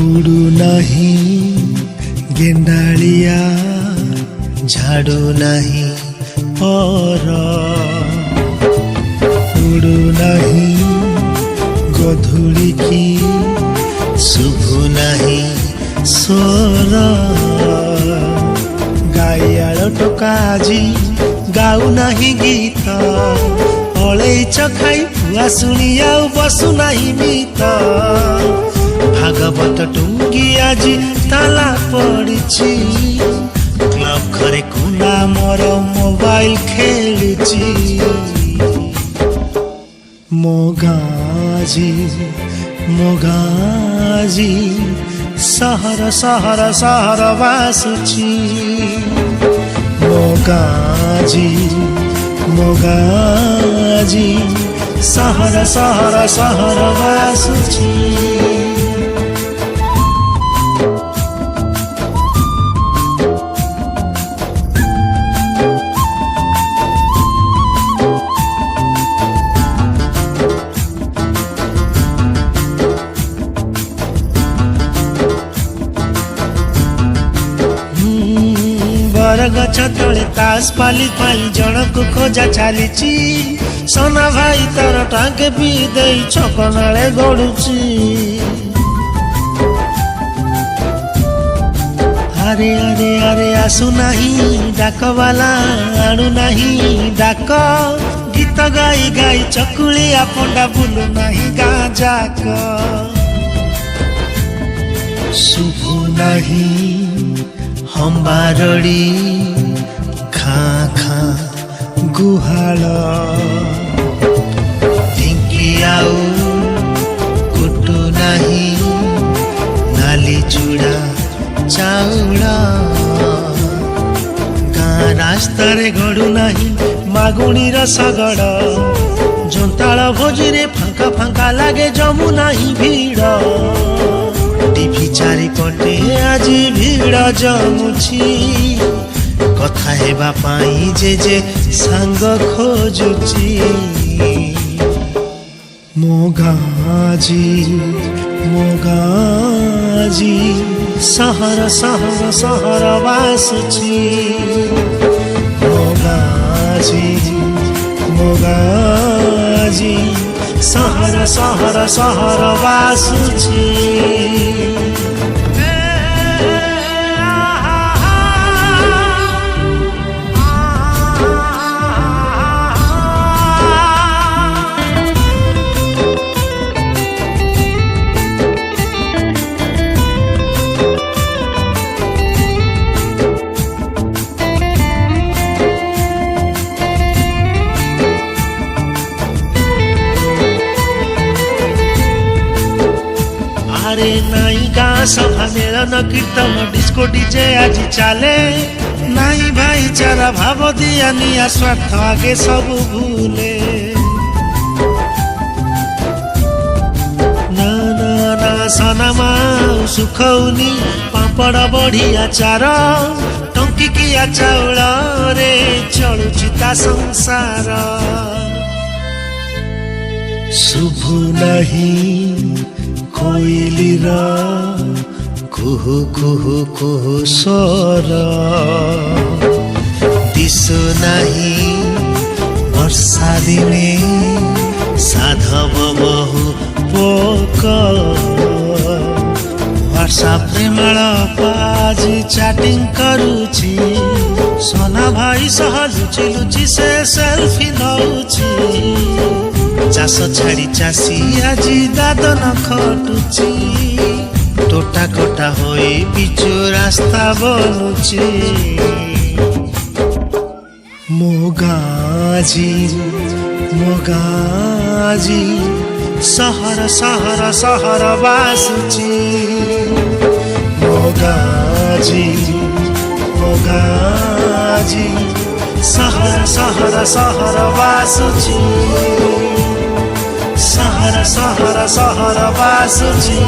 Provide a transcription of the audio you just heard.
उड़ू नहीं गेंडालिया झाड़ू नहीं पर उड़ू नहीं गधूली की शुभु नहीं स्वर गाइयाल टोका आजी गाऊ नहीं गीत अलैच खाई पुआ शुणी आउ बसु नहीं मीत भागवत टुंगी आजी ताला पड़िछि क्लब घरे कुना मोर मोबाइल खेलुछि मोगाजी मोगाजी सहर सहर सहर बासुछि मोगाजी मोगाजी सहर सहर सहर बासुछि गछ तले तास पाली पाली जनक खोजा चलीची सोना भाई तार टांगे भी दे छकनाले गड़ुची अरे अरे अरे आसु नहीं डाक वाला आणु नहीं डाक गीत गाई गाई चकुलिया पंडा बुलु नहीं गाँ जाक शुभु नहीं हम्बारड़ी खाँ खाँ गुहाल ढिंकी आउ कुटु नहीं नाली चूड़ा चाउल गाँ रास्ता रे गड़ू नहीं मागुणी रसगड़ जोंताल भोजी रे फांका फांका लागे जमु नहीं भीड़ टीवी चारि पटे आज भीड़ जमुछि कथा हेबा पाई जे सांग खोजुछि मोगाजी मोगाजी सहर सहर सहर बासुछि मोगाजी मोगाजी सहर सहर सहर बासुछि अरे नाई गाँ सभा मेलन कीर्तन डिस्को डीजे आज चले नाई भाईचारा भाव दिया निया स्वार्थ आगे सब भूले ना ना ना सनमा सुखौनी पापड़ बढ़िया चार टंकिकिया चाउल रे चलुछि ता संसार शुभु नहीं कोइलीर कुहु कुहु कुहु स्वर दिशु नहीं वर्षा दिने साधव बहु पोक व्हाट्सएप रे माजी चैटिंग करुछि सोना भाई सह लुचि लुचि से सेल्फी नउछि चाष छाड़ी चाषी आजी दादन खटुची टोटा कोटा होई पिचु रास्ता बनुची मोगाजी मोगाजी सहर सहर सहर बासुची मोगाजी मोगाजी सहर सहर सहर बासुची सहर सहर सहर बासुची